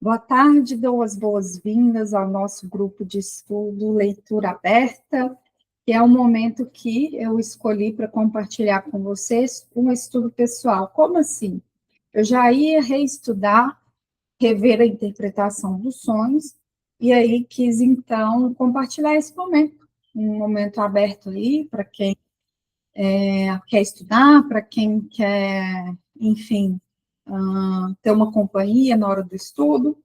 Boa tarde, dou as boas-vindas ao nosso grupo de estudo Leitura Aberta, que é um momento que eu escolhi para compartilhar com vocês um estudo pessoal. Como assim? Eu já ia reestudar, rever a interpretação dos sonhos, e aí quis, então, compartilhar esse momento, um momento aberto aí para quem quer estudar, para quem quer, enfim, ter uma companhia na hora do estudo,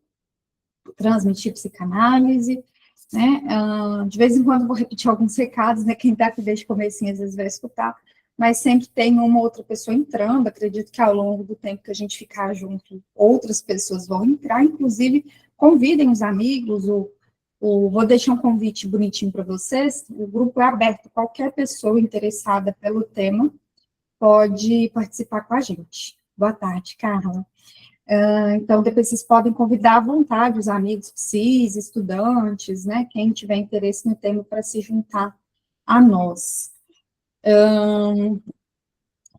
transmitir psicanálise, né? De vez em quando vou repetir alguns recados, né? Quem está aqui desde o comecinho às vezes vai escutar, mas sempre tem uma outra pessoa entrando. Acredito que ao longo do tempo que a gente ficar junto, outras pessoas vão entrar, inclusive convidem os amigos, vou deixar um convite bonitinho para vocês. O grupo é aberto, qualquer pessoa interessada pelo tema pode participar com a gente. Boa tarde, Carla. Então, depois vocês podem convidar à vontade os amigos psis, estudantes, né, quem tiver interesse no tema para se juntar a nós.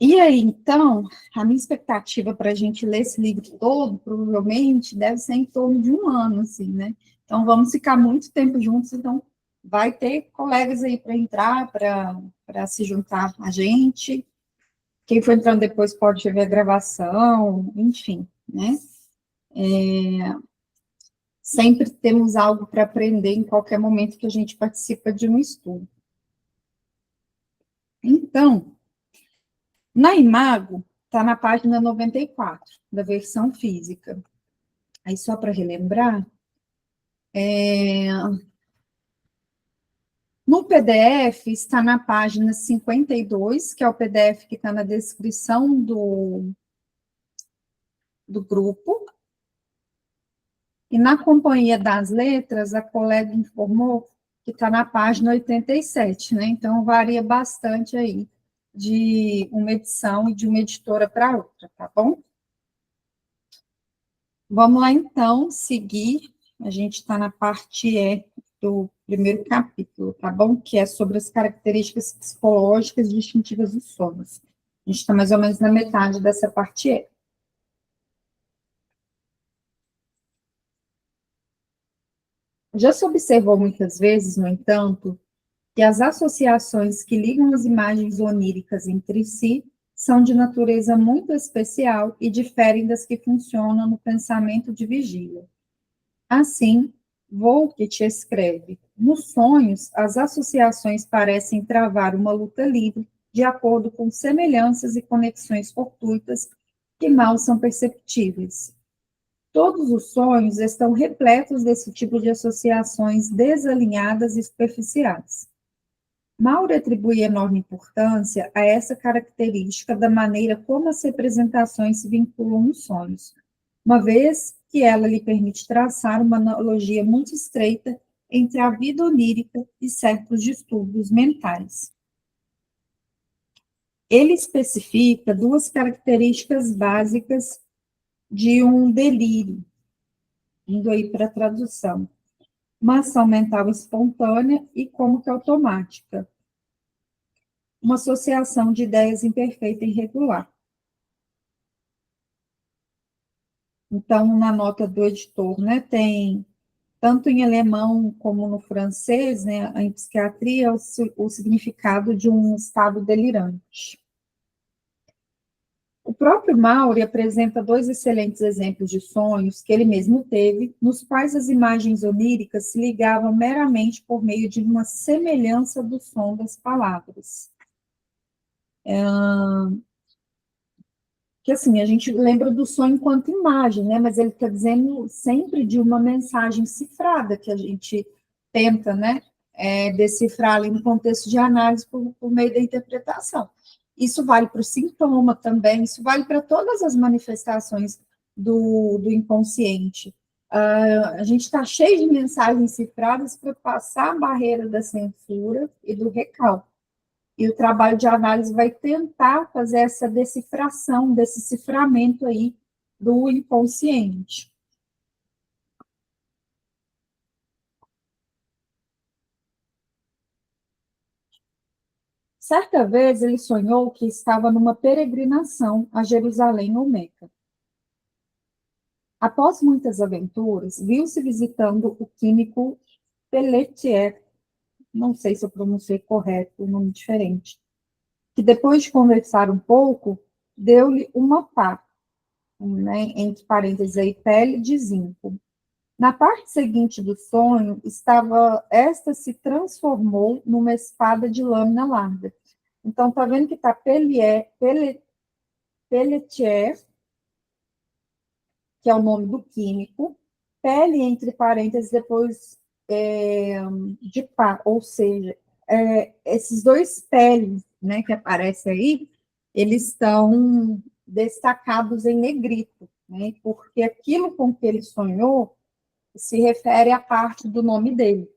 E aí, então, a minha expectativa para a gente ler esse livro todo, provavelmente, deve ser em torno de um ano, assim, né? Então, vamos ficar muito tempo juntos, então vai ter colegas aí para entrar, para se juntar a gente. Quem for entrando depois pode ver a gravação, enfim, né? Sempre temos algo para aprender em qualquer momento que a gente participa de um estudo. Então, na Imago, está na página 94, da versão física. Aí, só para relembrar, no PDF está na página 52, que é o PDF que está na descrição do grupo. E na Companhia das Letras, a colega informou que está na página 87, né? Então, varia bastante aí de uma edição e de uma editora para outra, tá bom? Vamos lá, então, seguir. A gente está na parte E do primeiro capítulo, tá bom? Que é sobre as características psicológicas distintivas dos sonhos. A gente está mais ou menos na metade dessa parte E. Já se observou muitas vezes, no entanto, que as associações que ligam as imagens oníricas entre si são de natureza muito especial e diferem das que funcionam no pensamento de vigília. Assim, Volkit escreve: nos sonhos, as associações parecem travar uma luta livre de acordo com semelhanças e conexões fortuitas que mal são perceptíveis. Todos os sonhos estão repletos desse tipo de associações desalinhadas e superficiais. Mauro atribui enorme importância a essa característica da maneira como as representações se vinculam nos sonhos, uma vez que ela lhe permite traçar uma analogia muito estreita entre a vida onírica e certos distúrbios mentais. Ele especifica duas características básicas de um delírio, indo aí para a tradução: uma ação mental espontânea e como que automática, uma associação de ideias imperfeita e irregular. Então, na nota do editor, né, tem, tanto em alemão como no francês, né, em psiquiatria, o significado de um estado delirante. O próprio Maury apresenta dois excelentes exemplos de sonhos que ele mesmo teve, nos quais as imagens oníricas se ligavam meramente por meio de uma semelhança do som das palavras. Que assim, a gente lembra do sonho enquanto imagem, né? Mas ele está dizendo sempre de uma mensagem cifrada que a gente tenta, né? Decifrar ali no contexto de análise por meio da interpretação. Isso vale para o sintoma também, isso vale para todas as manifestações do inconsciente. A gente está cheio de mensagens cifradas para passar a barreira da censura e do recalque. E o trabalho de análise vai tentar fazer essa decifração, desse ciframento aí do inconsciente. Certa vez ele sonhou que estava numa peregrinação a Jerusalém ou Meca. Após muitas aventuras, viu-se visitando o químico Pelletier, não sei se eu pronunciei correto, um nome diferente, que depois de conversar um pouco, deu-lhe uma pá, né, entre parênteses aí, pele de zinco. Na parte seguinte do sonho, esta se transformou numa espada de lâmina larga. Então, tá vendo que tá Pelletier, que é o nome do químico, pele, entre parênteses, depois de pá, ou seja, esses dois peles, né, que aparecem aí, eles estão destacados em negrito, né, porque aquilo com que ele sonhou se refere à parte do nome dele.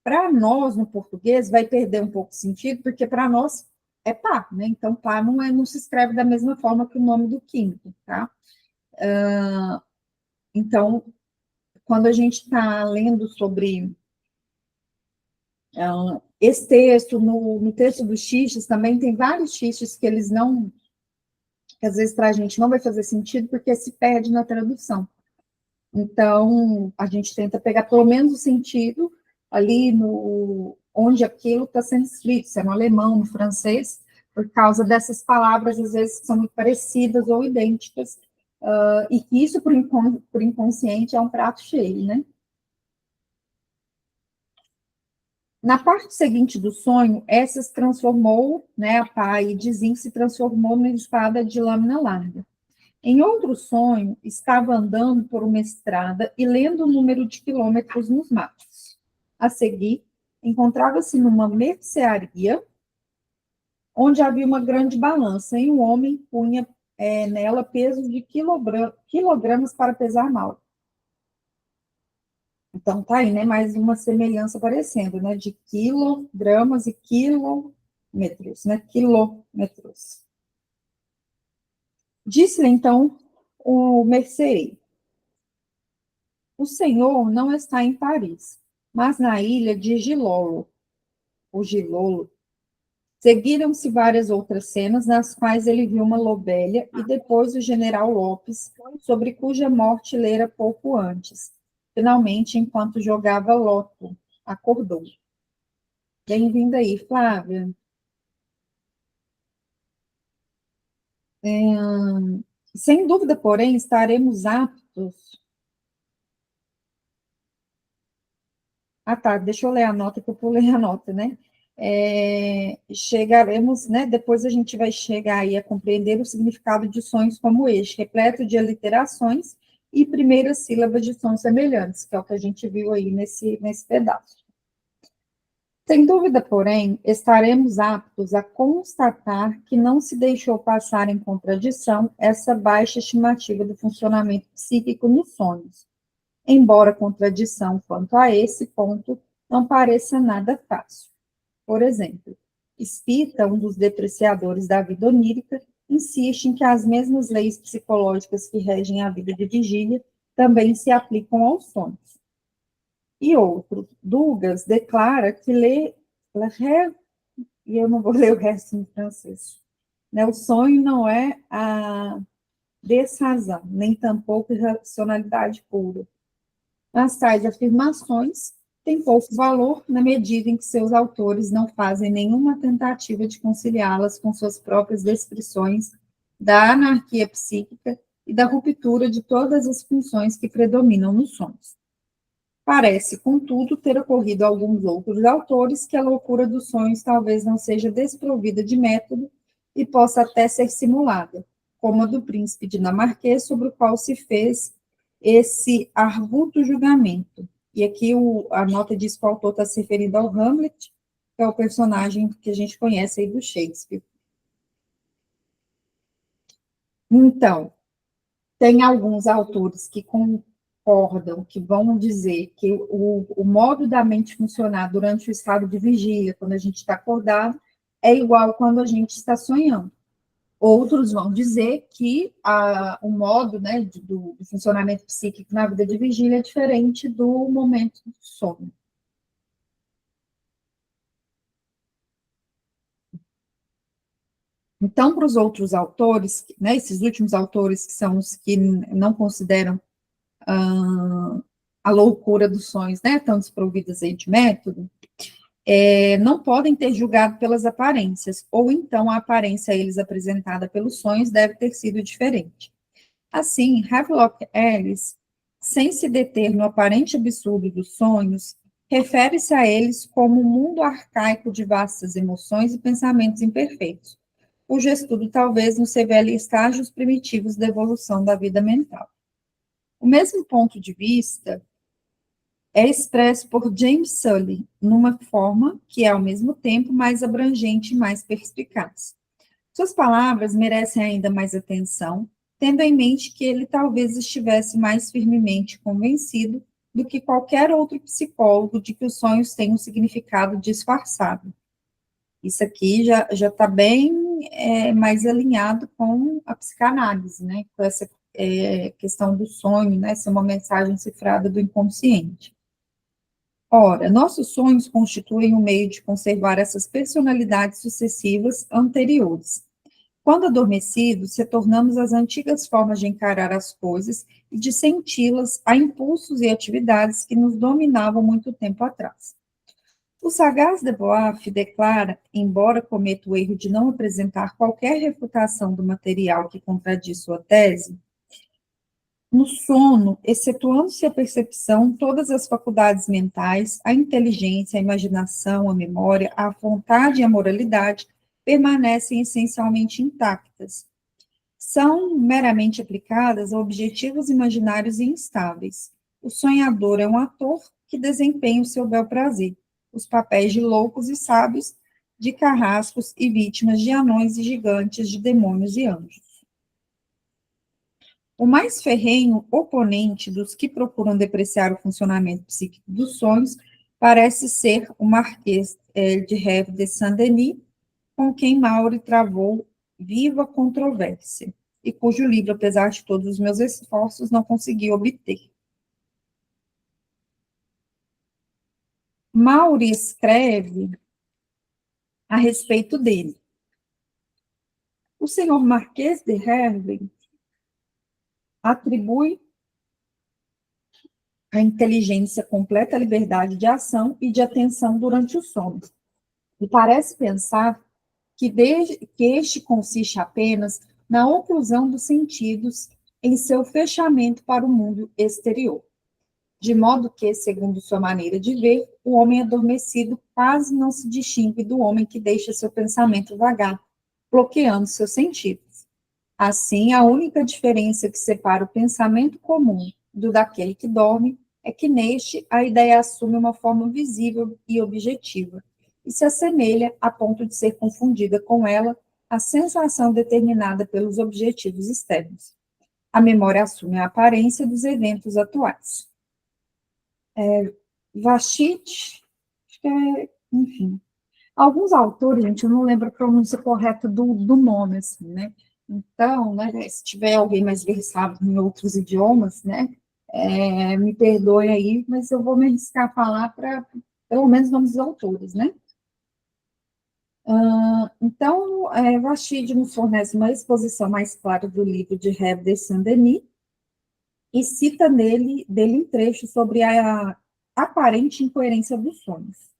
Para nós, no português, vai perder um pouco o sentido, porque para nós é pá, né? Então, pá não se escreve da mesma forma que o nome do químico, tá? Então, quando a gente está lendo sobre esse texto, no texto dos xixes, também tem vários xixes que eles não, que às vezes para a gente não vai fazer sentido, porque se perde na tradução. Então, a gente tenta pegar pelo menos o sentido ali no onde aquilo está sendo escrito, se é no alemão, no francês, por causa dessas palavras, às vezes, que são muito parecidas ou idênticas, e que isso, por inconsciente, é um prato cheio, né? Na parte seguinte do sonho, essa se transformou, né, a pai de Zinc se transformou numa espada de lâmina larga. Em outro sonho, estava andando por uma estrada e lendo o número de quilômetros nos mapas. A seguir, encontrava-se numa mercearia, onde havia uma grande balança, e um homem punha nela pesos de quilogramas para pesar mal. Então, tá aí, né, mais uma semelhança aparecendo, né, de quilogramas e quilômetros, né, quilômetros. Disse-lhe, então, o merceeiro: o senhor não está em Paris, mas na ilha de Gilolo, o Gilolo. Seguiram-se várias outras cenas, nas quais ele viu uma lobelha e depois o general Lopes, sobre cuja morte lera pouco antes. Finalmente, enquanto jogava loto, acordou. Bem-vinda aí, Flávia. Sem dúvida, porém, estaremos aptos. Ah, tá, deixa eu ler a nota, que eu pulei a nota, né? Chegaremos, né? Depois a gente vai chegar aí a compreender o significado de sonhos como este, repleto de aliterações e primeiras sílabas de sons semelhantes, que é o que a gente viu aí nesse pedaço. Sem dúvida, porém, estaremos aptos a constatar que não se deixou passar em contradição essa baixa estimativa do funcionamento psíquico nos sonhos, embora a contradição quanto a esse ponto não pareça nada fácil. Por exemplo, Spita, um dos depreciadores da vida onírica, insiste em que as mesmas leis psicológicas que regem a vida de vigília também se aplicam aos sonhos. E outro, Dugas, declara que e eu não vou ler o resto em francês, né? O sonho não é a desrazão, nem tampouco racionalidade pura. As tais afirmações têm pouco valor na medida em que seus autores não fazem nenhuma tentativa de conciliá-las com suas próprias descrições da anarquia psíquica e da ruptura de todas as funções que predominam nos sonhos. Parece, contudo, ter ocorrido a alguns outros autores que a loucura dos sonhos talvez não seja desprovida de método e possa até ser simulada, como a do príncipe dinamarquês, sobre o qual se fez esse arguto julgamento. E aqui a nota diz que o autor está se referindo ao Hamlet, que é o personagem que a gente conhece aí do Shakespeare. Então, tem alguns autores que concordam, que vão dizer que o modo da mente funcionar durante o estado de vigília, quando a gente está acordado, é igual quando a gente está sonhando. Outros vão dizer que o modo, né, do funcionamento psíquico na vida de vigília é diferente do momento do sono. Então, para os outros autores, né, esses últimos autores, que são os que não consideram a loucura dos sonhos, né, tão desprovidas aí de método, não podem ter julgado pelas aparências, ou então a aparência a eles apresentada pelos sonhos deve ter sido diferente. Assim, Havelock Ellis, sem se deter no aparente absurdo dos sonhos, refere-se a eles como um mundo arcaico de vastas emoções e pensamentos imperfeitos, cujo estudo talvez nos revele estágios primitivos da evolução da vida mental. O mesmo ponto de vista é expresso por James Sully, numa forma que é, ao mesmo tempo, mais abrangente e mais perspicaz. Suas palavras merecem ainda mais atenção, tendo em mente que ele talvez estivesse mais firmemente convencido do que qualquer outro psicólogo de que os sonhos têm um significado disfarçado. Isso aqui já está bem mais alinhado com a psicanálise, né? Com essa questão do sonho, né? Ser uma mensagem cifrada do inconsciente. Ora, nossos sonhos constituem um meio de conservar essas personalidades sucessivas anteriores. Quando adormecidos, retornamos às antigas formas de encarar as coisas e de senti-las a impulsos e atividades que nos dominavam muito tempo atrás. O sagaz de Boaf declara, embora cometa o erro de não apresentar qualquer refutação do material que contradiz sua tese, no sono, excetuando-se a percepção, todas as faculdades mentais, a inteligência, a imaginação, a memória, a vontade e a moralidade permanecem essencialmente intactas. São meramente aplicadas a objetivos imaginários e instáveis. O sonhador é um ator que desempenha o seu bel prazer, os papéis de loucos e sábios, de carrascos e vítimas de anões e gigantes, de demônios e anjos. O mais ferrenho oponente dos que procuram depreciar o funcionamento psíquico dos sonhos parece ser o Marquês de Rêve de Saint-Denis, com quem Maury travou viva controvérsia, e cujo livro, apesar de todos os meus esforços, não consegui obter. Maury escreve a respeito dele. O senhor Marquês de Hervey atribui à inteligência completa liberdade de ação e de atenção durante o sono. E parece pensar que este consiste apenas na oclusão dos sentidos em seu fechamento para o mundo exterior. De modo que, segundo sua maneira de ver, o homem adormecido quase não se distingue do homem que deixa seu pensamento vagar, bloqueando seus sentidos. Assim, a única diferença que separa o pensamento comum do daquele que dorme é que neste a ideia assume uma forma visível e objetiva, e se assemelha a ponto de ser confundida com ela a sensação determinada pelos objetivos externos. A memória assume a aparência dos eventos atuais. Vachit, enfim. Alguns autores, gente, eu não lembro a pronúncia correta do nome, assim, né? Então, né, se tiver alguém mais versado em outros idiomas, né, me perdoe aí, mas eu vou me arriscar a falar para, pelo menos, nomes dos autores, né? Então, Rashid nos fornece uma exposição mais clara do livro de Rêve de Saint-Denis e cita dele em trechos sobre a aparente incoerência dos sonhos.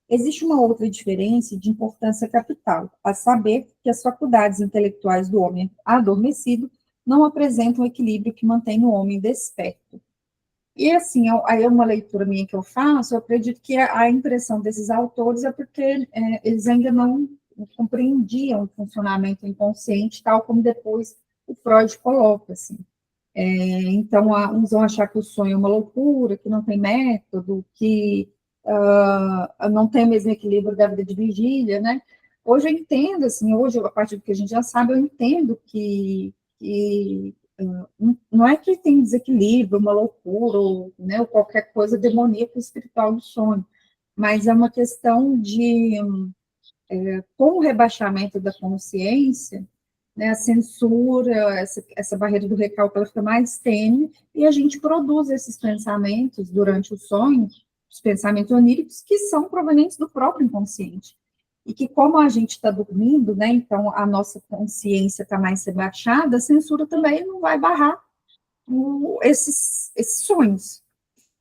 Existe uma outra diferença de importância capital, a saber que as faculdades intelectuais do homem adormecido não apresentam o equilíbrio que mantém o homem desperto. E, assim, aí é uma leitura minha que eu faço, eu acredito que a impressão desses autores é porque eles ainda não compreendiam o funcionamento inconsciente, tal como depois o Freud coloca, assim. Então, uns vão achar que o sonho é uma loucura, que não tem método, que não tem o mesmo equilíbrio da vida de vigília, né? Hoje eu entendo, assim, hoje, a partir do que a gente já sabe, eu entendo que não é que tem desequilíbrio, uma loucura, ou, né, ou qualquer coisa demoníaca espiritual do sonho, mas é uma questão de, com o rebaixamento da consciência, né, a censura, essa barreira do recalque, ela fica mais tênue, e a gente produz esses pensamentos durante o sonho, os pensamentos oníricos, que são provenientes do próprio inconsciente. E que, como a gente está dormindo, né, então a nossa consciência está mais rebaixada, a censura também não vai barrar, esses sonhos.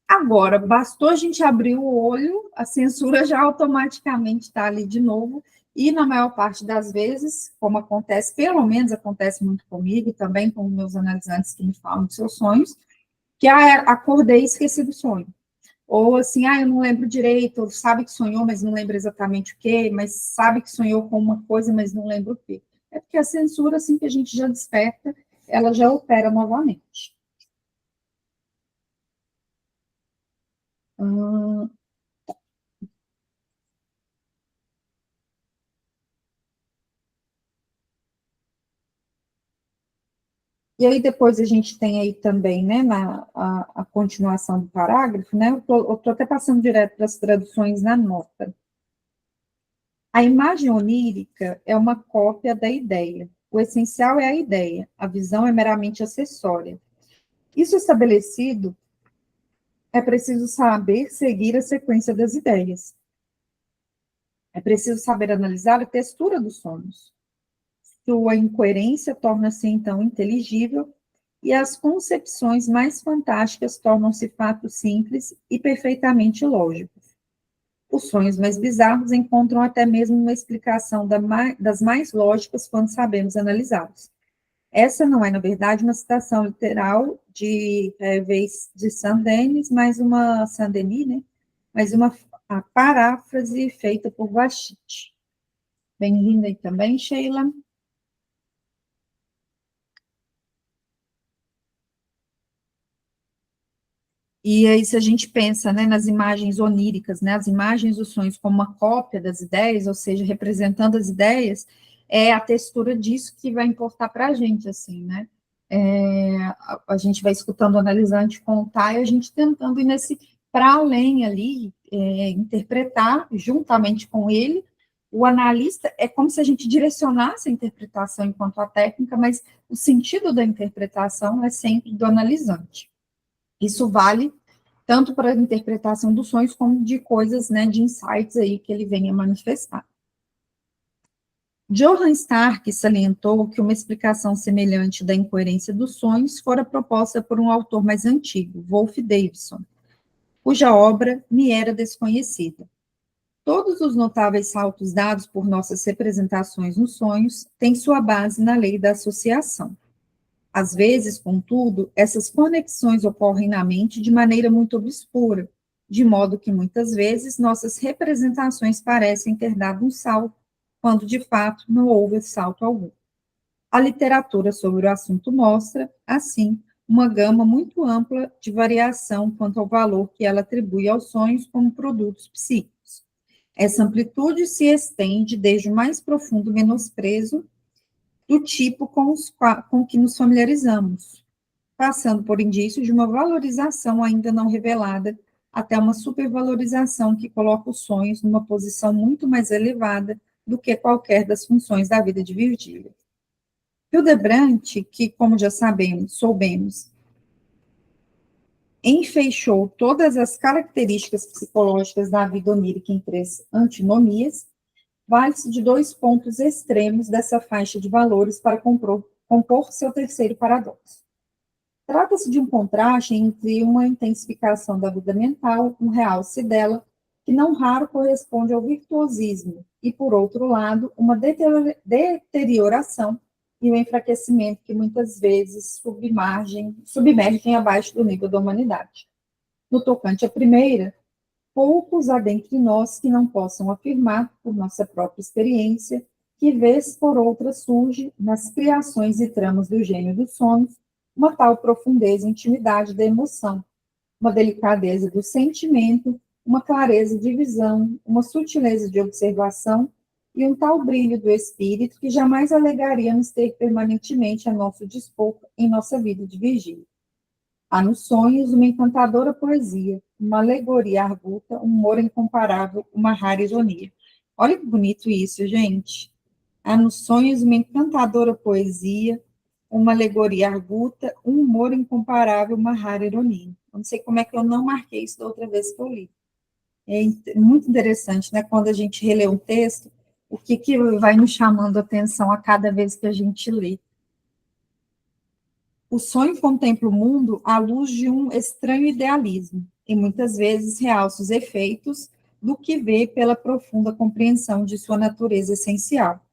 Agora, bastou a gente abrir o olho, a censura já automaticamente está ali de novo, e na maior parte das vezes, como acontece, pelo menos acontece muito comigo, e também com meus analisantes que me falam dos seus sonhos, que acordei e esqueci do sonho. Ou assim, eu não lembro direito, ou sabe que sonhou, mas não lembra exatamente o quê, mas sabe que sonhou com uma coisa, mas não lembra o quê. É porque a censura, assim que a gente já desperta, ela já opera novamente. Hum, E aí depois a gente tem aí também, né, a continuação do parágrafo, né, eu estou até passando direto para as traduções na nota. A imagem onírica é uma cópia da ideia. O essencial é a ideia, a visão é meramente acessória. Isso estabelecido, é preciso saber seguir a sequência das ideias. É preciso saber analisar a textura dos sonhos. Sua incoerência torna-se, então, inteligível e as concepções mais fantásticas tornam-se fatos simples e perfeitamente lógicos. Os sonhos mais bizarros encontram até mesmo uma explicação das mais lógicas quando sabemos analisá-los. Essa não é, na verdade, uma citação literal de Saint-Denis, mas uma Saint-Denis, né? Mas uma a paráfrase feita por Vachit. Bem-vinda aí também, Sheila. E aí, se a gente pensa, né, nas imagens oníricas, né, as imagens dos sonhos como uma cópia das ideias, ou seja, representando as ideias, é a textura disso que vai importar para a gente, assim, né? A gente vai escutando o analisante contar e a gente tentando ir nesse para além ali, interpretar juntamente com ele. O analista é como se a gente direcionasse a interpretação enquanto a técnica, mas o sentido da interpretação é sempre do analisante. Isso vale tanto para a interpretação dos sonhos, como de coisas, né, de insights aí que ele venha manifestar. Johann Stark salientou que uma explicação semelhante da incoerência dos sonhos fora proposta por um autor mais antigo, Wolf Davidson, cuja obra me era desconhecida. Todos os notáveis saltos dados por nossas representações nos sonhos têm sua base na lei da associação. Às vezes, contudo, essas conexões ocorrem na mente de maneira muito obscura, de modo que muitas vezes nossas representações parecem ter dado um salto, quando de fato não houve salto algum. A literatura sobre o assunto mostra, assim, uma gama muito ampla de variação quanto ao valor que ela atribui aos sonhos como produtos psíquicos. Essa amplitude se estende desde o mais profundo menosprezo do tipo com que nos familiarizamos, passando por indícios de uma valorização ainda não revelada, até uma supervalorização que coloca os sonhos numa posição muito mais elevada do que qualquer das funções da vida de Virgílio. Hildebrandt, que, como já soubemos, enfeixou todas as características psicológicas da vida onírica em três antinomias, vale-se de dois pontos extremos dessa faixa de valores para compor seu terceiro paradoxo. Trata-se de um contraste entre uma intensificação da vida mental, um realce dela, que não raro corresponde ao virtuosismo, e, por outro lado, uma deterioração e um enfraquecimento que muitas vezes submergem abaixo do nível da humanidade. No tocante à primeira, poucos há dentre nós que não possam afirmar, por nossa própria experiência, que vez por outra surge, nas criações e tramas do gênio dos sonhos, uma tal profundeza e intimidade da emoção, uma delicadeza do sentimento, uma clareza de visão, uma sutileza de observação e um tal brilho do espírito que jamais alegaríamos ter permanentemente a nosso dispor em nossa vida de vigília. Há nos sonhos uma encantadora poesia, uma alegoria arguta, um humor incomparável, uma rara ironia. Olha que bonito isso, gente. Há nos sonhos uma encantadora poesia, uma alegoria arguta, um humor incomparável, uma rara ironia. Eu não sei como é que eu não marquei isso da outra vez que eu li. Muito interessante, né? Quando a gente relê um texto, o que, que vai nos chamando a atenção a cada vez que a gente lê. O sonho contempla o mundo à luz de um estranho idealismo, e muitas vezes realça os efeitos do que vê pela profunda compreensão de sua natureza essencial.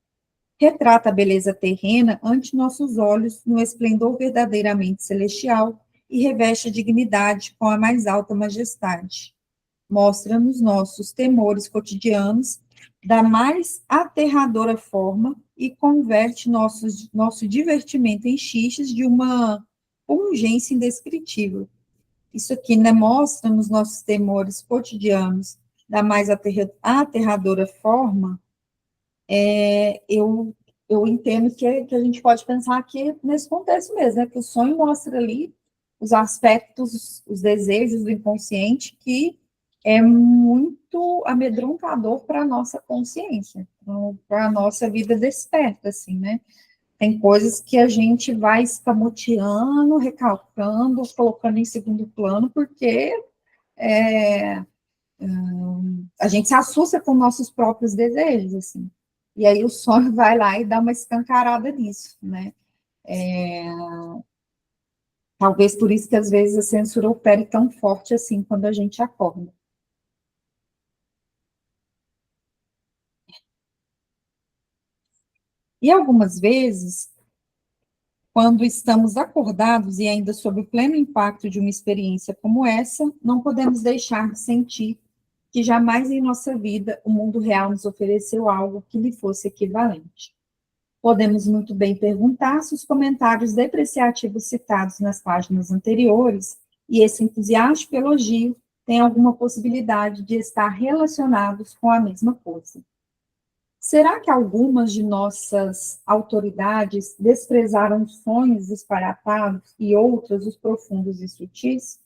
Retrata a beleza terrena ante nossos olhos no esplendor verdadeiramente celestial e reveste a dignidade com a mais alta majestade. Mostra-nos nossos temores cotidianos da mais aterradora forma e converte nosso divertimento em xixes de uma pungência indescritível. Isso aqui, né, mostra nos nossos temores cotidianos da mais aterradora forma. Eu entendo que a gente pode pensar que nesse contexto mesmo, né, que o sonho mostra ali os aspectos, os desejos do inconsciente que é muito amedrontador para a nossa consciência, para a nossa vida desperta, assim, né? Tem coisas que a gente vai escamoteando, recalcando, colocando em segundo plano, porque é, a gente se assusta com nossos próprios desejos, assim. E aí o sonho vai lá e dá uma escancarada nisso, né? Talvez por isso que às vezes a censura opere tão forte assim quando a gente acorda. E algumas vezes, quando estamos acordados e ainda sob o pleno impacto de uma experiência como essa, não podemos deixar de sentir que jamais em nossa vida o mundo real nos ofereceu algo que lhe fosse equivalente. Podemos muito bem perguntar se os comentários depreciativos citados nas páginas anteriores e esse entusiástico elogio têm alguma possibilidade de estar relacionados com a mesma coisa. Será que algumas de nossas autoridades desprezaram os sonhos disparatados e outras os profundos e sutis?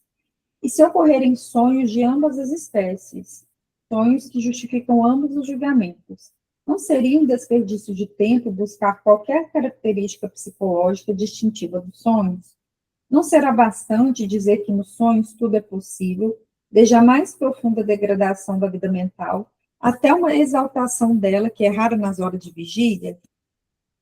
E se ocorrerem sonhos de ambas as espécies, sonhos que justificam ambos os julgamentos, não seria um desperdício de tempo buscar qualquer característica psicológica distintiva dos sonhos? Não será bastante dizer que nos sonhos tudo é possível, desde a mais profunda degradação da vida mental até uma exaltação dela, que é rara nas horas de vigília?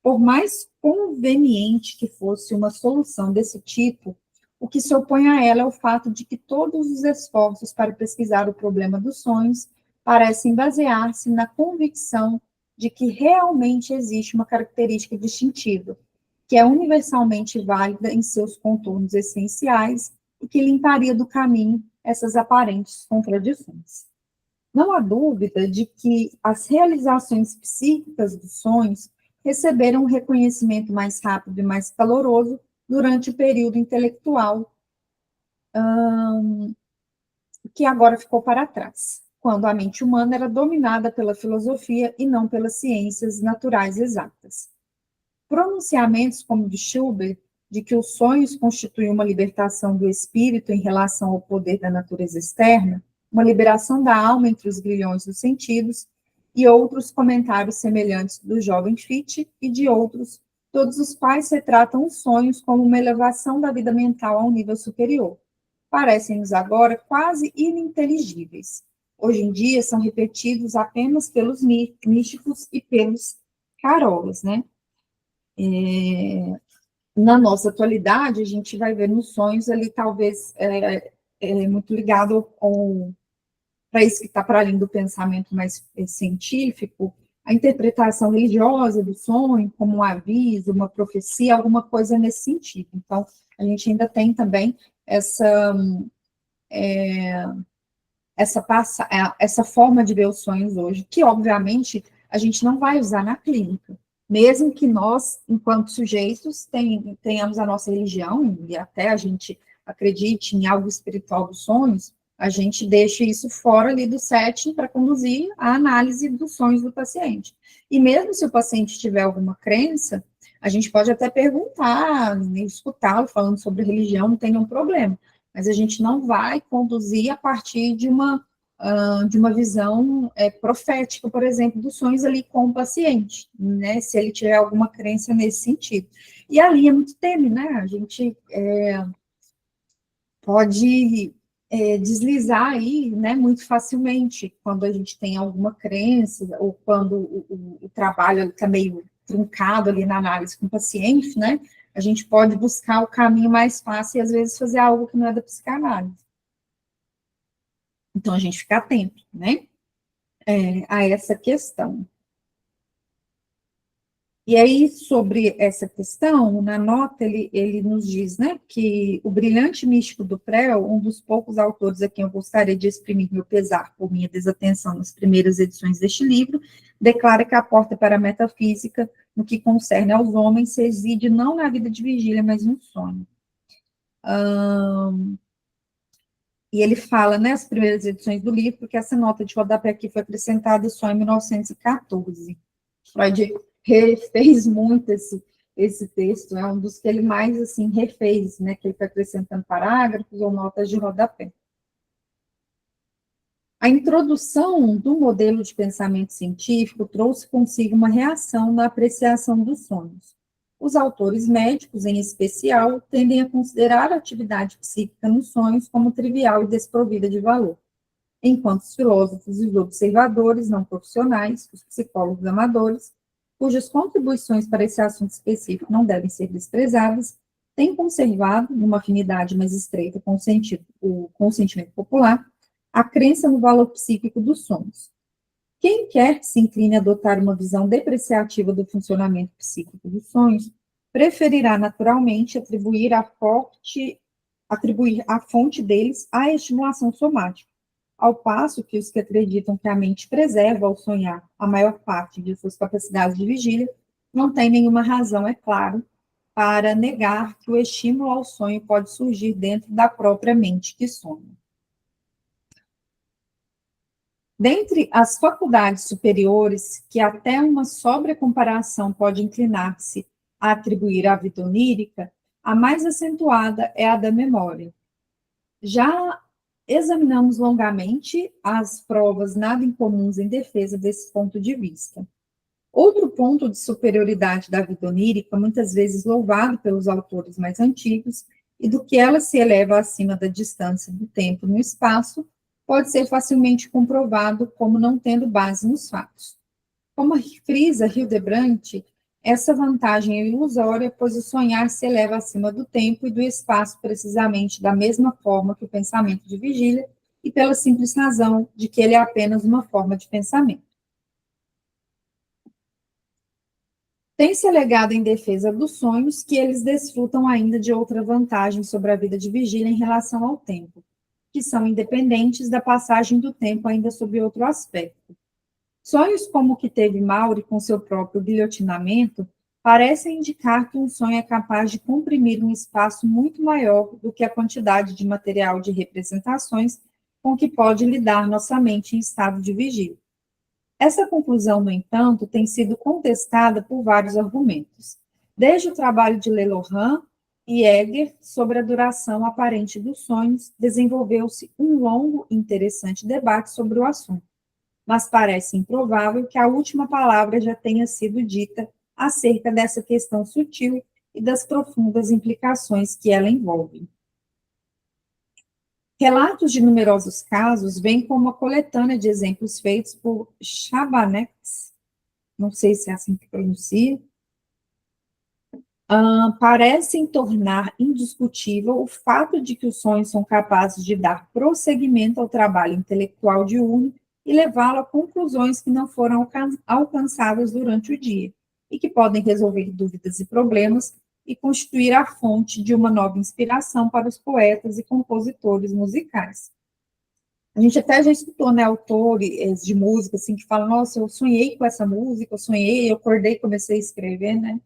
Por mais conveniente que fosse uma solução desse tipo, o que se opõe a ela é o fato de que todos os esforços para pesquisar o problema dos sonhos parecem basear-se na convicção de que realmente existe uma característica distintiva, que é universalmente válida em seus contornos essenciais e que limparia do caminho essas aparentes contradições. Não há dúvida de que as realizações psíquicas dos sonhos receberam um reconhecimento mais rápido e mais caloroso durante o período intelectual que agora ficou para trás, quando a mente humana era dominada pela filosofia e não pelas ciências naturais exatas. Pronunciamentos como o de Schubert, de que os sonhos constituem uma libertação do espírito em relação ao poder da natureza externa, uma liberação da alma entre os grilhões dos sentidos, e outros comentários semelhantes do jovem Fichte e de outros, todos os quais retratam os sonhos como uma elevação da vida mental a um nível superior. Parecem-nos agora quase ininteligíveis. Hoje em dia são repetidos apenas pelos místicos e pelos carolas, né? Na nossa atualidade, a gente vai ver nos sonhos ali, talvez, muito ligado para isso que está para além do pensamento mais científico, a interpretação religiosa do sonho, como um aviso, uma profecia, alguma coisa nesse sentido. Então, a gente ainda tem também essa forma de ver os sonhos hoje, que, obviamente, a gente não vai usar na clínica. Mesmo que nós, enquanto sujeitos, tenhamos a nossa religião, e até a gente acredite em algo espiritual dos sonhos, a gente deixa isso fora ali do setting para conduzir a análise dos sonhos do paciente. E mesmo se o paciente tiver alguma crença, a gente pode até perguntar, escutá-lo falando sobre religião, não tem nenhum problema. Mas a gente não vai conduzir a partir de uma visão profética, por exemplo, dos sonhos ali com o paciente, né, se ele tiver alguma crença nesse sentido. E a linha é muito tênue, né, a gente pode deslizar aí, né, muito facilmente, quando a gente tem alguma crença, ou quando o trabalho está meio truncado ali na análise com o paciente, né, A gente pode buscar o caminho mais fácil e, às vezes, fazer algo que não é da psicanálise. Então, a gente fica atento, né, a essa questão. E aí, sobre essa questão, na nota, ele nos diz, né, que o brilhante místico do Prel, um dos poucos autores a quem eu gostaria de exprimir meu pesar por minha desatenção nas primeiras edições deste livro, declara que a porta para a metafísica, no que concerne aos homens, reside não na vida de vigília, mas no sonho. E ele fala, né, as primeiras edições do livro, porque essa nota de rodapé aqui foi acrescentada só em 1914. Freud refez muito esse texto, é um dos que ele mais, assim, refez, né, que ele foi acrescentando parágrafos ou notas de rodapé. A introdução do modelo de pensamento científico trouxe consigo uma reação na apreciação dos sonhos. Os autores médicos, em especial, tendem a considerar a atividade psíquica nos sonhos como trivial e desprovida de valor, enquanto os filósofos e os observadores não profissionais, os psicólogos amadores, cujas contribuições para esse assunto específico não devem ser desprezadas, têm conservado, numa afinidade mais estreita com o sentimento popular, a crença no valor psíquico dos sonhos. Quem quer que se incline a adotar uma visão depreciativa do funcionamento psíquico dos sonhos, preferirá naturalmente atribuir a fonte deles à estimulação somática, ao passo que os que acreditam que a mente preserva ao sonhar a maior parte de suas capacidades de vigília, não têm nenhuma razão, é claro, para negar que o estímulo ao sonho pode surgir dentro da própria mente que sonha. Dentre as faculdades superiores, que até uma sóbria comparação pode inclinar-se a atribuir à vida onírica, a mais acentuada é a da memória. Já examinamos longamente as provas nada incomuns em defesa desse ponto de vista. Outro ponto de superioridade da vida onírica, muitas vezes louvado pelos autores mais antigos, e do que ela se eleva acima da distância do tempo no espaço, pode ser facilmente comprovado como não tendo base nos fatos. Como frisa Hildebrandt, essa vantagem é ilusória, pois o sonhar se eleva acima do tempo e do espaço precisamente da mesma forma que o pensamento de vigília, e pela simples razão de que ele é apenas uma forma de pensamento. Tem-se alegado em defesa dos sonhos que eles desfrutam ainda de outra vantagem sobre a vida de vigília em relação ao tempo, que são independentes da passagem do tempo ainda sob outro aspecto. Sonhos como o que teve Maury com seu próprio guilhotinamento parecem indicar que um sonho é capaz de comprimir um espaço muito maior do que a quantidade de material de representações com que pode lidar nossa mente em estado de vigília. Essa conclusão, no entanto, tem sido contestada por vários argumentos. Desde o trabalho de Lelohan e Heger sobre a duração aparente dos sonhos, desenvolveu-se um longo e interessante debate sobre o assunto, mas parece improvável que a última palavra já tenha sido dita acerca dessa questão sutil e das profundas implicações que ela envolve. Relatos de numerosos casos vêm como uma coletânea de exemplos feitos por Chabanets, não sei se é assim que pronuncia, parecem tornar indiscutível o fato de que os sonhos são capazes de dar prosseguimento ao trabalho intelectual diurno e levá-lo a conclusões que não foram alcançadas durante o dia, e que podem resolver dúvidas e problemas e constituir a fonte de uma nova inspiração para os poetas e compositores musicais. A gente até já escutou, né, autores de música, assim, que falam, nossa, eu sonhei com essa música, eu acordei e comecei a escrever, né?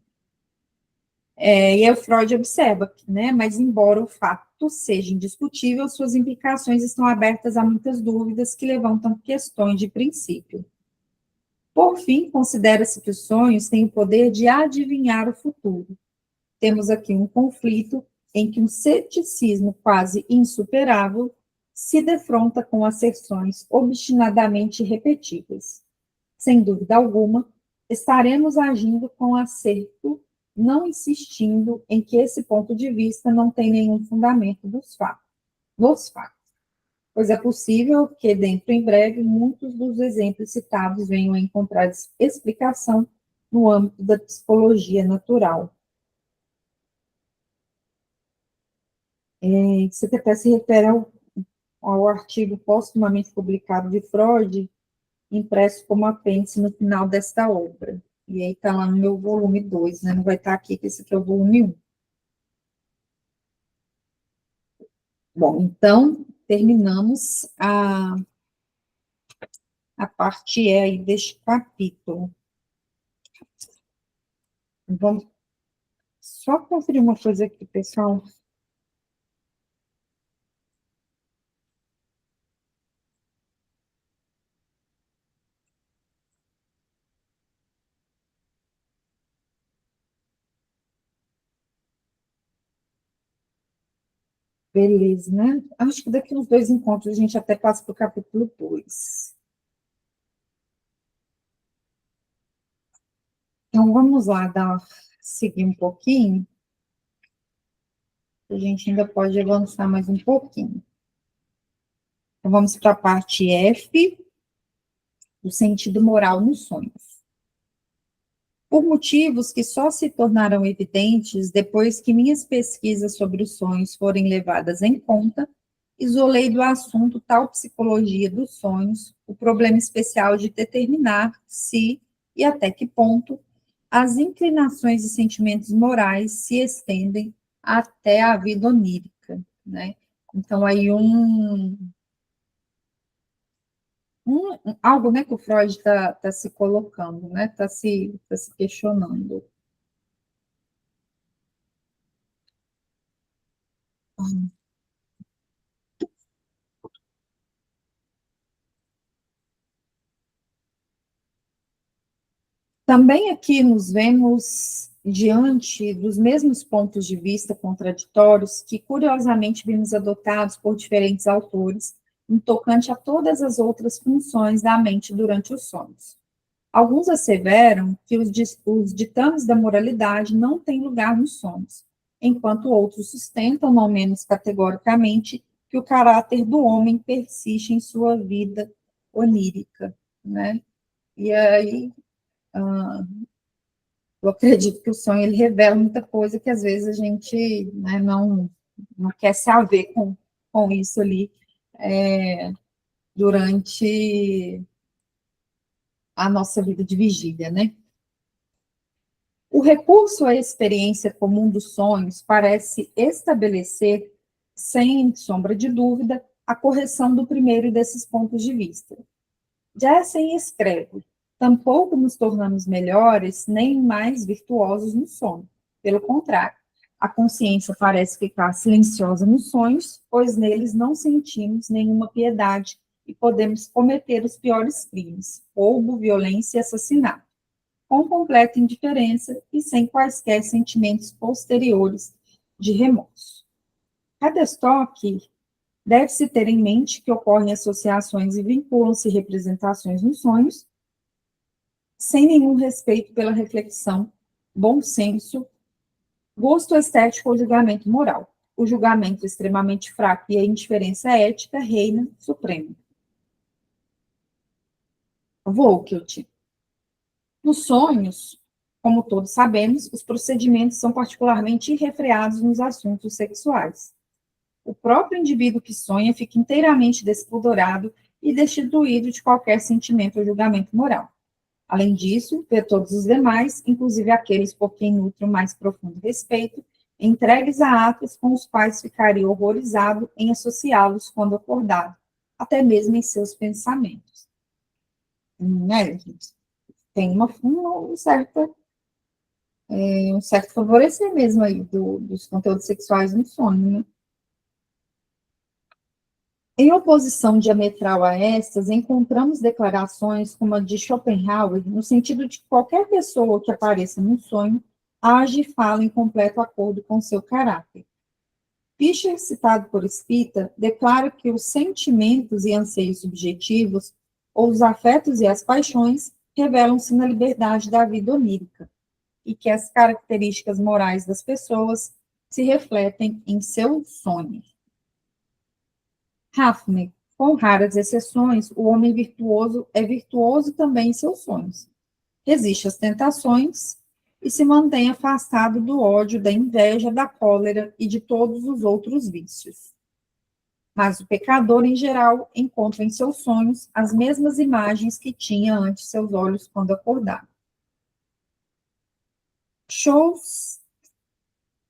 E aí o Freud observa, né, mas embora o fato seja indiscutível, suas implicações estão abertas a muitas dúvidas que levantam questões de princípio. Por fim, considera-se que os sonhos têm o poder de adivinhar o futuro. Temos aqui um conflito em que um ceticismo quase insuperável se defronta com asserções obstinadamente repetíveis. Sem dúvida alguma, estaremos agindo com acerto, não insistindo em que esse ponto de vista não tem nenhum fundamento nos fatos, pois é possível que, dentro em breve, muitos dos exemplos citados venham a encontrar explicação no âmbito da psicologia natural. Isso aqui até se refere ao artigo postumamente publicado de Freud, impresso como apêndice no final desta obra. E aí está lá no meu volume 2, né? Não vai estar aqui, que esse aqui é o volume 1. Bom, então, terminamos a parte E aí deste capítulo. Vamos só conferir uma coisa aqui, pessoal. Beleza, né? Acho que daqui uns 2 encontros a gente até passa para o capítulo 2. Então, vamos lá, seguir um pouquinho. A gente ainda pode avançar mais um pouquinho. Então, vamos para a parte F, o sentido moral nos sonhos. Por motivos que só se tornaram evidentes depois que minhas pesquisas sobre os sonhos forem levadas em conta, isolei do assunto tal psicologia dos sonhos, o problema especial de determinar se e até que ponto as inclinações e sentimentos morais se estendem até a vida onírica, né? Então, aí algo, né, que o Freud está se colocando, né, tá se questionando. Também aqui nos vemos diante dos mesmos pontos de vista contraditórios que, curiosamente, vimos adotados por diferentes autores, no tocante a todas as outras funções da mente durante os sonhos. Alguns asseveram que os ditames da moralidade não têm lugar nos sonhos, enquanto outros sustentam, não menos categoricamente, que o caráter do homem persiste em sua vida onírica, né? E aí, eu acredito que o sonho ele revela muita coisa que às vezes a gente, né, não quer se haver com isso ali durante a nossa vida de vigília, né? O recurso à experiência comum dos sonhos parece estabelecer, sem sombra de dúvida, a correção do primeiro desses pontos de vista. Jessen escreve: tampouco nos tornamos melhores nem mais virtuosos no sono. Pelo contrário, a consciência parece ficar silenciosa nos sonhos, pois neles não sentimos nenhuma piedade e podemos cometer os piores crimes: roubo, violência e assassinato, com completa indiferença e sem quaisquer sentimentos posteriores de remorso. Tavistock deve-se ter em mente que ocorrem associações e vinculam-se representações nos sonhos, sem nenhum respeito pela reflexão, bom senso, gosto estético ou julgamento moral. O julgamento extremamente fraco e a indiferença ética reina supremo. Vouquelt. Nos sonhos, como todos sabemos, os procedimentos são particularmente irrefreados nos assuntos sexuais. O próprio indivíduo que sonha fica inteiramente despudorado e destituído de qualquer sentimento ou julgamento moral. Além disso, vê todos os demais, inclusive aqueles por quem nutre o mais profundo respeito, entregues a atos com os quais ficaria horrorizado em associá-los quando acordado, até mesmo em seus pensamentos. Né, gente? Tem um certo favorecer mesmo aí dos conteúdos sexuais no sonho, né? Em oposição diametral a estas, encontramos declarações como a de Schopenhauer, no sentido de que qualquer pessoa que apareça num sonho age e fala em completo acordo com seu caráter. Fischer, citado por Spita, declara que os sentimentos e anseios subjetivos, ou os afetos e as paixões, revelam-se na liberdade da vida onírica, e que as características morais das pessoas se refletem em seus sonhos. Hafner, com raras exceções, o homem virtuoso é virtuoso também em seus sonhos. Resiste às tentações e se mantém afastado do ódio, da inveja, da cólera e de todos os outros vícios. Mas o pecador, em geral, encontra em seus sonhos as mesmas imagens que tinha ante seus olhos quando acordava. Shows.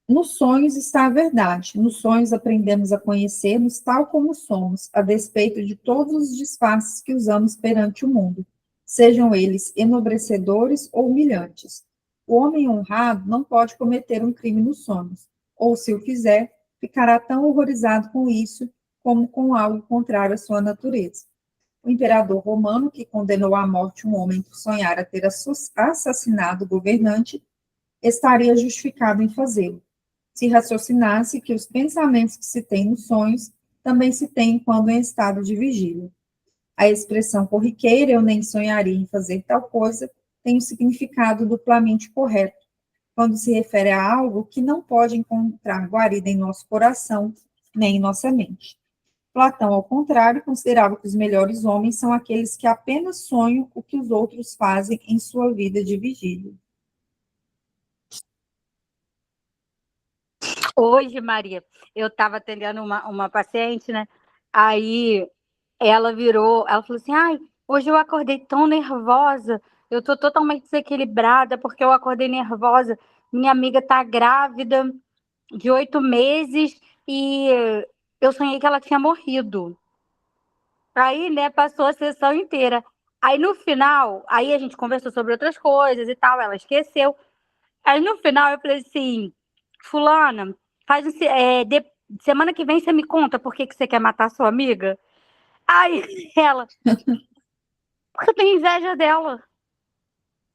Nos sonhos está a verdade. Nos sonhos aprendemos a conhecer-nos tal como somos, a despeito de todos os disfarces que usamos perante o mundo, sejam eles enobrecedores ou humilhantes. O homem honrado não pode cometer um crime nos sonhos, ou se o fizer, ficará tão horrorizado com isso como com algo contrário à sua natureza. O imperador romano, que condenou à morte um homem por sonhar a ter assassinado o governante, estaria justificado em fazê-lo se raciocinasse que os pensamentos que se tem nos sonhos também se tem quando em estado de vigília. A expressão corriqueira, eu nem sonharia em fazer tal coisa, tem o significado duplamente correto, quando se refere a algo que não pode encontrar guarida em nosso coração, nem em nossa mente. Platão, ao contrário, considerava que os melhores homens são aqueles que apenas sonham o que os outros fazem em sua vida de vigília. Hoje, Maria, eu estava atendendo uma paciente, né? Aí ela falou assim: ai, hoje eu acordei tão nervosa, eu tô totalmente desequilibrada porque eu acordei nervosa. Minha amiga tá grávida de 8 meses e eu sonhei que ela tinha morrido. Aí, né, passou a sessão inteira. Aí no final, aí a gente conversou sobre outras coisas e tal, ela esqueceu. Aí no final eu falei assim, fulana, semana que vem você me conta por que você quer matar sua amiga? Aí ela, porque eu tenho inveja dela.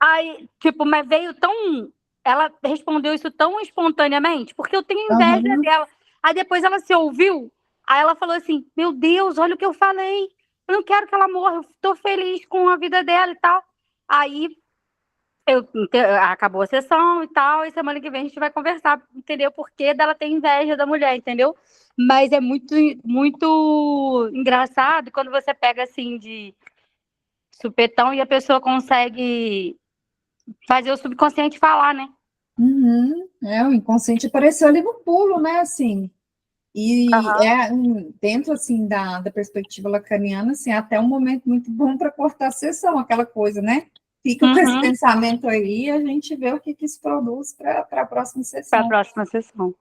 Aí, tipo, mas veio tão. Ela respondeu isso tão espontaneamente, porque eu tenho inveja Uhum. dela. Aí depois ela se ouviu, aí ela falou assim: Meu Deus, olha o que eu falei. Eu não quero que ela morra, eu tô feliz com a vida dela e tal. Aí acabou a sessão e tal, e semana que vem a gente vai conversar, entendeu? Porque dela ter inveja da mulher, entendeu? Mas é muito, muito engraçado quando você pega assim de supetão e a pessoa consegue fazer o subconsciente falar, né? Uhum. O inconsciente apareceu ali no pulo, né, assim, e Aham. dentro, assim, da perspectiva lacaniana, assim, é até um momento muito bom para cortar a sessão, aquela coisa, né, fica com esse Uhum. pensamento aí, e a gente vê o que isso produz para a próxima Para a sessão. próxima sessão.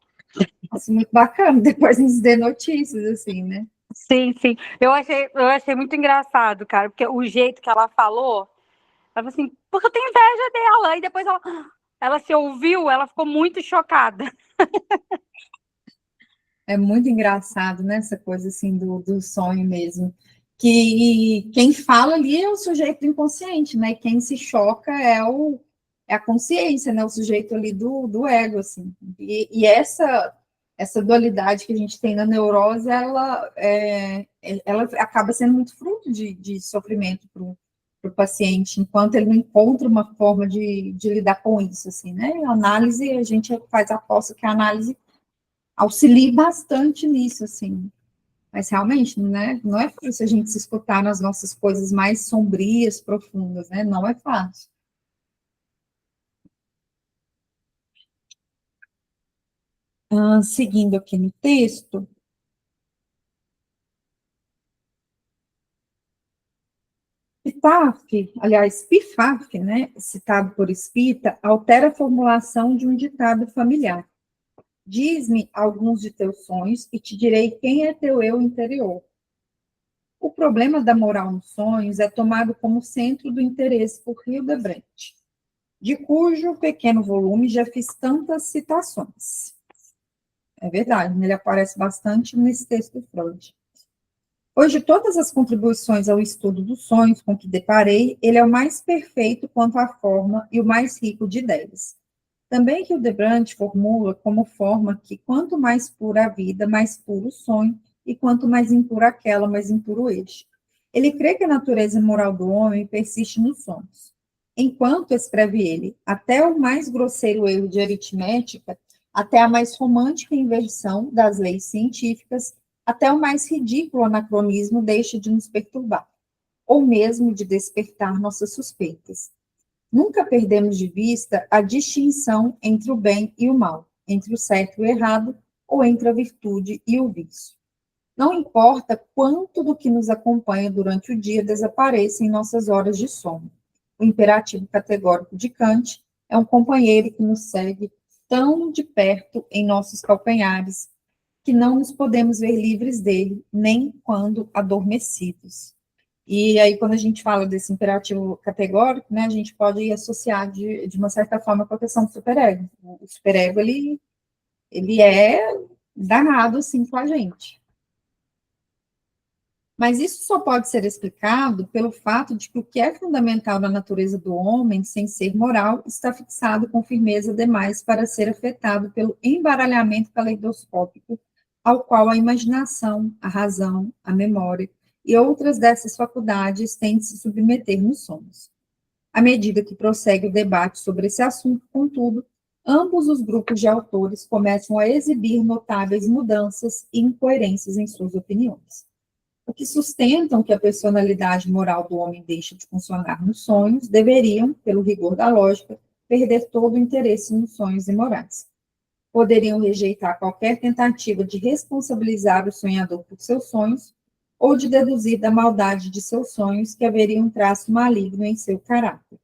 Nossa, muito bacana, depois nos dê notícias, assim, né. Sim, sim. Eu achei muito engraçado, cara, porque o jeito que ela falou assim, porque eu tenho inveja dela. E depois ela se ouviu, ela ficou muito chocada. É muito engraçado, né, essa coisa, assim, do sonho mesmo, que quem fala ali é o sujeito inconsciente, né, quem se choca é a consciência, né, o sujeito ali do ego, assim, e essa dualidade que a gente tem na neurose, ela acaba sendo muito fruto de sofrimento para o paciente, enquanto ele não encontra uma forma de lidar com isso, assim, né, a análise, a gente faz a aposta que a análise auxilie bastante nisso, assim. Mas realmente, né, não é fácil a gente se escutar nas nossas coisas mais sombrias, profundas, né? Não é fácil. Seguindo aqui no texto, Pifaf, né, citado por Spita, altera a formulação de um ditado familiar. Diz-me alguns de teus sonhos e te direi quem é teu eu interior. O problema da moral nos sonhos é tomado como centro do interesse por Hildebrandt, de cujo pequeno volume já fiz tantas citações. É verdade, ele aparece bastante nesse texto do Freud. Pois de todas as contribuições ao estudo dos sonhos com que deparei, ele é o mais perfeito quanto à forma e o mais rico de ideias. Também Hildebrandt formula como forma que quanto mais pura a vida, mais puro o sonho, e quanto mais impura aquela, mais impuro este. Ele crê que a natureza moral do homem persiste nos sonhos. Enquanto, escreve ele, até o mais grosseiro erro de aritmética, até a mais romântica inversão das leis científicas, até o mais ridículo anacronismo deixa de nos perturbar, ou mesmo de despertar nossas suspeitas. Nunca perdemos de vista a distinção entre o bem e o mal, entre o certo e o errado, ou entre a virtude e o vício. Não importa quanto do que nos acompanha durante o dia desapareça em nossas horas de sono. O imperativo categórico de Kant é um companheiro que nos segue tão de perto em nossos calcanhares que não nos podemos ver livres dele, nem quando adormecidos. E aí, quando a gente fala desse imperativo categórico, né, a gente pode associar de uma certa forma com a questão do superego. O superego, ele é danado, assim, com a gente. Mas isso só pode ser explicado pelo fato de que o que é fundamental na natureza do homem, sem ser moral, está fixado com firmeza demais para ser afetado pelo embaralhamento caleidoscópico ao qual a imaginação, a razão, a memória e outras dessas faculdades têm de se submeter nos sonhos. À medida que prossegue o debate sobre esse assunto, contudo, ambos os grupos de autores começam a exibir notáveis mudanças e incoerências em suas opiniões. O que sustentam que a personalidade moral do homem deixa de funcionar nos sonhos deveriam, pelo rigor da lógica, perder todo o interesse nos sonhos imorais. Poderiam rejeitar qualquer tentativa de responsabilizar o sonhador por seus sonhos ou de deduzir da maldade de seus sonhos que haveria um traço maligno em seu caráter,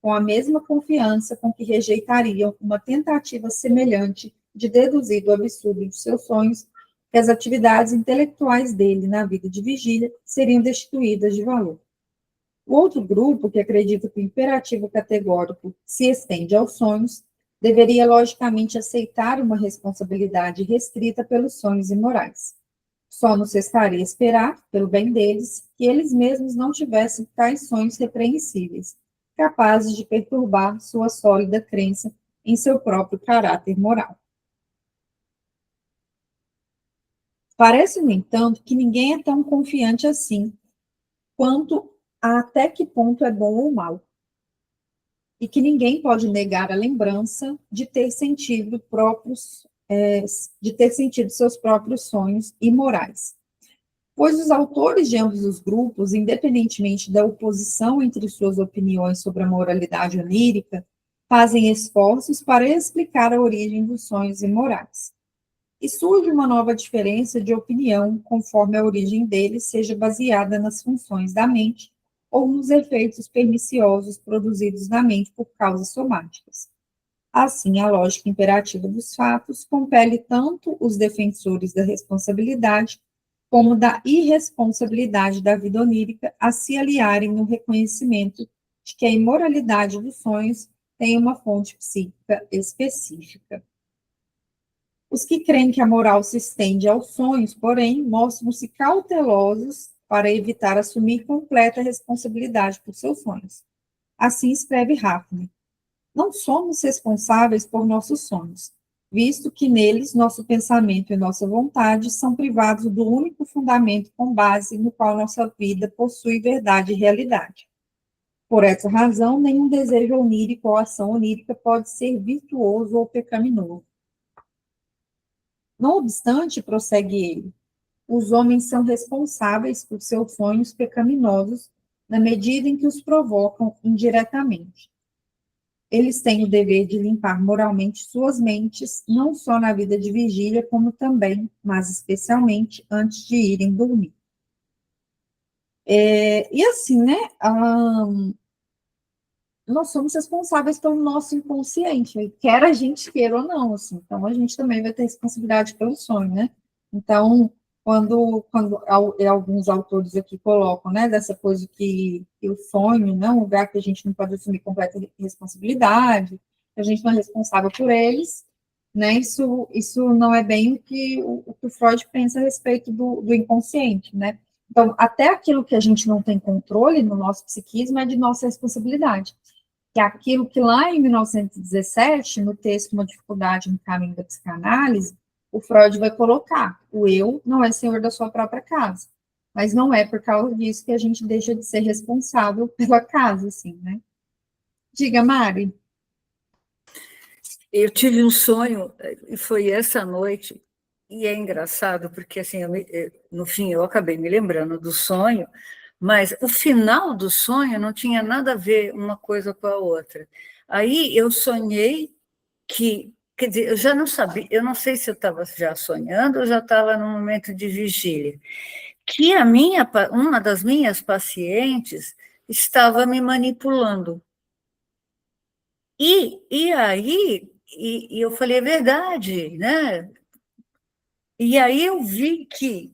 com a mesma confiança com que rejeitariam uma tentativa semelhante de deduzir do absurdo de seus sonhos que as atividades intelectuais dele na vida de vigília seriam destituídas de valor. O outro grupo, que acredita que o imperativo categórico se estende aos sonhos, deveria logicamente aceitar uma responsabilidade restrita pelos sonhos imorais. Só nos restaria esperar, pelo bem deles, que eles mesmos não tivessem tais sonhos repreensíveis, capazes de perturbar sua sólida crença em seu próprio caráter moral. Parece, no entanto, que ninguém é tão confiante assim quanto a até que ponto é bom ou mal, e que ninguém pode negar a lembrança de ter sentido seus próprios sonhos imorais. Pois os autores de ambos os grupos, independentemente da oposição entre suas opiniões sobre a moralidade onírica, fazem esforços para explicar a origem dos sonhos imorais. E surge uma nova diferença de opinião, conforme a origem deles seja baseada nas funções da mente ou nos efeitos perniciosos produzidos na mente por causas somáticas. Assim, a lógica imperativa dos fatos compele tanto os defensores da responsabilidade como da irresponsabilidade da vida onírica a se aliarem no reconhecimento de que a imoralidade dos sonhos tem uma fonte psíquica específica. Os que creem que a moral se estende aos sonhos, porém, mostram-se cautelosos para evitar assumir completa responsabilidade por seus sonhos. Assim escreve Hafner: não somos responsáveis por nossos sonhos, visto que neles nosso pensamento e nossa vontade são privados do único fundamento com base no qual nossa vida possui verdade e realidade. Por essa razão, nenhum desejo onírico ou ação onírica pode ser virtuoso ou pecaminoso. Não obstante, prossegue ele, os homens são responsáveis por seus sonhos pecaminosos na medida em que os provocam indiretamente. Eles têm o dever de limpar moralmente suas mentes, não só na vida de vigília, como também, mas especialmente, antes de irem dormir. E assim, né, nós somos responsáveis pelo nosso inconsciente, quer a gente queira ou não, assim, então a gente também vai ter responsabilidade pelo sonho, né? Então, quando alguns autores aqui colocam, né, dessa coisa que o sonho, né, um lugar que a gente não pode assumir completa responsabilidade, que a gente não é responsável por eles, né, isso não é bem o que o Freud pensa a respeito do inconsciente, né? Então, até aquilo que a gente não tem controle no nosso psiquismo é de nossa responsabilidade, que é aquilo que lá em 1917, no texto Uma Dificuldade no Caminho da Psicanálise, o Freud vai colocar: o eu não é senhor da sua própria casa, mas não é por causa disso que a gente deixa de ser responsável pela casa, assim, né? Diga, Mari. Eu tive um sonho, e foi essa noite, e é engraçado, porque, assim, no fim, eu acabei me lembrando do sonho, mas o final do sonho não tinha nada a ver uma coisa com a outra. Aí eu sonhei que, quer dizer, eu já não sabia, eu não sei se eu estava já sonhando ou já estava num momento de vigília, que uma das minhas pacientes estava me manipulando. E aí, eu falei, é verdade, né? E aí eu vi que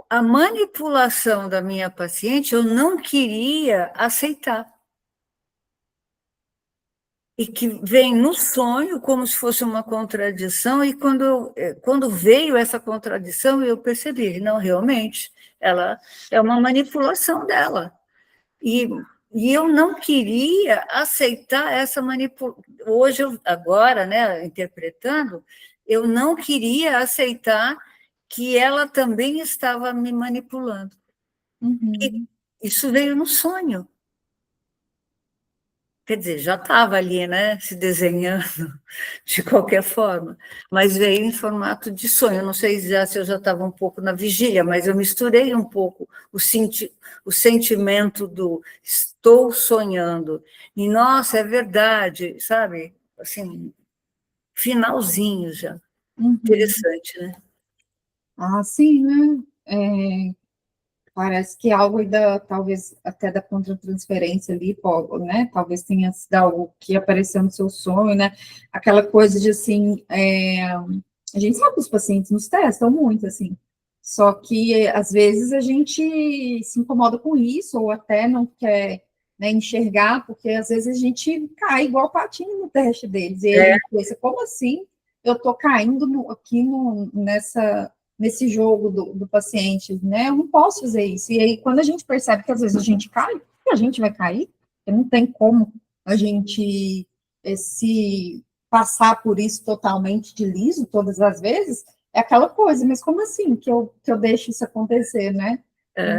a manipulação da minha paciente eu não queria aceitar. E que vem no sonho como se fosse uma contradição, e quando veio essa contradição, eu percebi, não, realmente, ela é uma manipulação dela. E, e eu não queria aceitar essa manipulação. Hoje, agora, né, interpretando, eu não queria aceitar que ela também estava me manipulando. E isso veio no sonho. Quer dizer, já estava ali, né, se desenhando de qualquer forma, mas veio em formato de sonho. Não sei se eu já estava um pouco na vigília, mas eu misturei um pouco o sentimento do estou sonhando. E, nossa, é verdade, sabe? Assim, finalzinho já. Interessante, né? Ah, sim, né? Parece que algo talvez até da contratransferência ali, né? Talvez tenha sido algo que apareceu no seu sonho, né? Aquela coisa de assim, a gente sabe que os pacientes nos testam muito, assim, só que às vezes a gente se incomoda com isso, ou até não quer, né, enxergar, porque às vezes a gente cai igual patinho no teste deles, e aí a gente pensa, como assim eu tô caindo aqui nesse jogo do paciente, né? Eu não posso fazer isso. E aí, quando a gente percebe que às vezes a gente cai, a gente vai cair, não tem como a gente se passar por isso totalmente de liso todas as vezes, é aquela coisa, mas como assim que eu deixo isso acontecer, né?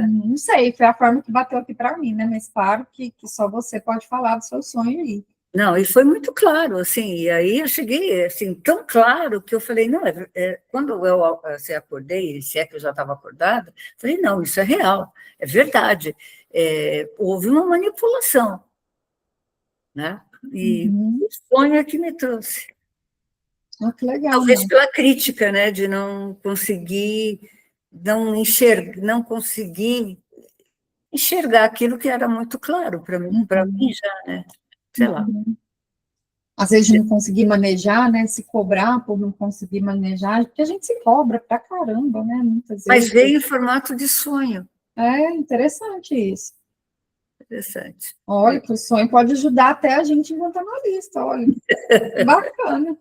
Não sei, foi a forma que bateu aqui para mim, né? Mas claro que só você pode falar do seu sonho aí. Não, e foi muito claro, assim, e aí eu cheguei, assim, tão claro que eu falei, não, quando eu assim, acordei, se é que eu já estava acordada, falei, não, isso é real, é verdade, houve uma manipulação, né, e o sonho é que me trouxe. Ah, que legal, Talvez né? pela crítica, né, de não conseguir, não conseguir enxergar aquilo que era muito claro para mim já, né, sei lá. Às vezes de não conseguir manejar, né? Se cobrar por não conseguir manejar, porque a gente se cobra pra caramba, né? Muitas Mas vezes. veio em formato de sonho. É interessante isso. Interessante. Olha, que o sonho pode ajudar até a gente enquanto analista, olha. Bacana.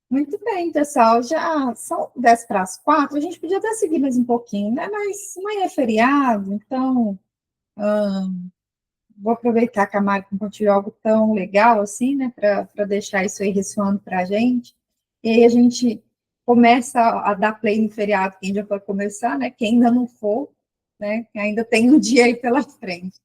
Muito bem, pessoal. Já são 10 para as 4. A gente podia até seguir mais um pouquinho, né? Mas amanhã é feriado, então vou aproveitar que a Mari compartilhou algo tão legal assim, né? Para deixar isso aí ressoando para a gente. E aí a gente começa a dar play no feriado, quem já pode começar, né? Quem ainda não for, né? Ainda tem um dia aí pela frente.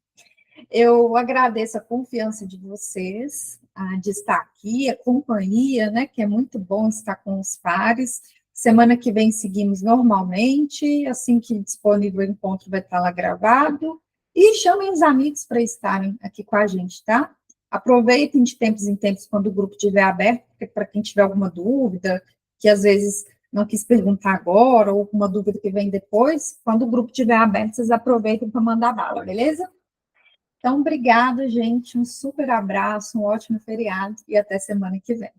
Eu agradeço a confiança de vocês, de estar aqui, a companhia, né? Que é muito bom estar com os pares. Semana que vem seguimos normalmente, assim que disponível o encontro vai estar lá gravado. E chamem os amigos para estarem aqui com a gente, tá? Aproveitem de tempos em tempos, quando o grupo estiver aberto, para quem tiver alguma dúvida, que às vezes não quis perguntar agora, ou alguma dúvida que vem depois, quando o grupo estiver aberto, vocês aproveitem para mandar bala, beleza? Então, obrigada, gente. Um super abraço, um ótimo feriado e até semana que vem.